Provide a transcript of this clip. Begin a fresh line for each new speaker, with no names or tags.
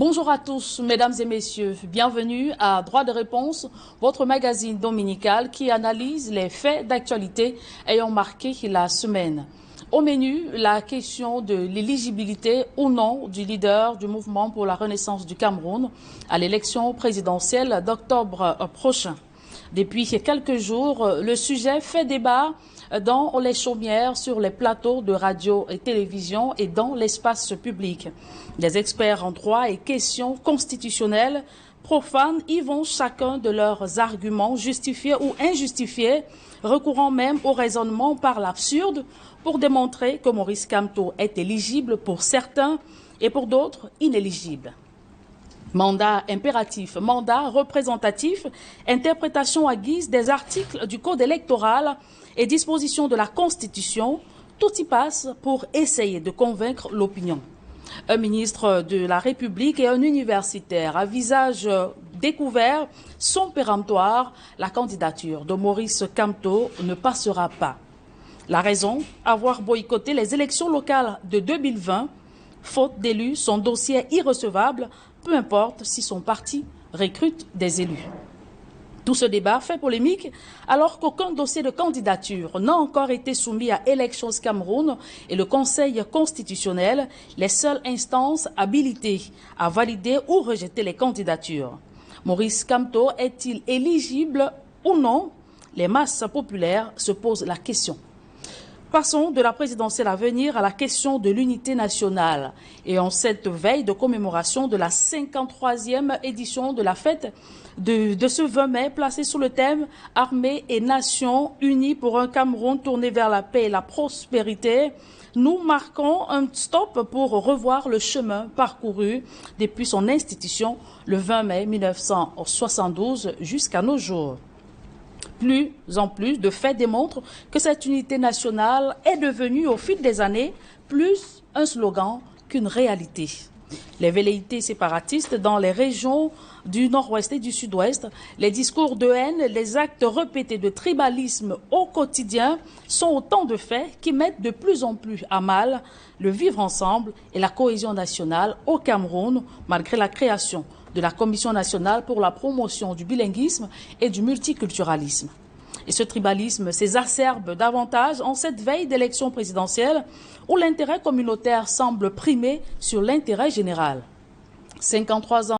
Bonjour à tous, mesdames et messieurs. Bienvenue à Droit de réponse, votre magazine dominical qui analyse les faits d'actualité ayant marqué la semaine. Au menu, la question de l'éligibilité ou non du leader du mouvement pour la renaissance du Cameroun à l'élection présidentielle d'octobre prochain. Depuis quelques jours, le sujet fait débat dans les chaumières, sur les plateaux de radio et télévision et dans l'espace public. Des experts en droit et questions constitutionnelles profanes y vont chacun de leurs arguments justifiés ou injustifiés, recourant même au raisonnement par l'absurde pour démontrer que Maurice Kamto est éligible pour certains et pour d'autres inéligible. Mandat impératif, mandat représentatif, interprétation à guise des articles du Code électoral et dispositions de la Constitution, tout y passe pour essayer de convaincre l'opinion. Un ministre de la République et un universitaire à visage découvert sont péremptoires. La candidature de Maurice Kamto ne passera pas. La raison, avoir boycotté les élections locales de 2020, faute d'élus, son dossier est irrecevable, peu importe si son parti recrute des élus. Tout ce débat fait polémique alors qu'aucun dossier de candidature n'a encore été soumis à Elections Cameroun et le Conseil constitutionnel, les seules instances habilitées à valider ou rejeter les candidatures. Maurice Kamto est-il éligible ou non? Les masses populaires se posent la question. Passons de la présidentielle à venir à la question de l'unité nationale. Et en cette veille de commémoration de la 53e édition de la fête de ce 20 mai, placée sous le thème « Armée et Nations unies pour un Cameroun tourné vers la paix et la prospérité », nous marquons un stop pour revoir le chemin parcouru depuis son institution le 20 mai 1972 jusqu'à nos jours. Plus en plus de faits démontrent que cette unité nationale est devenue au fil des années plus un slogan qu'une réalité. Les velléités séparatistes dans les régions du nord-ouest et du sud-ouest, les discours de haine, les actes répétés de tribalisme au quotidien sont autant de faits qui mettent de plus en plus à mal le vivre ensemble et la cohésion nationale au Cameroun, malgré la création de la Commission nationale pour la promotion du bilinguisme et du multiculturalisme. Et ce tribalisme s'exacerbe davantage en cette veille d'élection présidentielle où l'intérêt communautaire semble primer sur l'intérêt général. 53 ans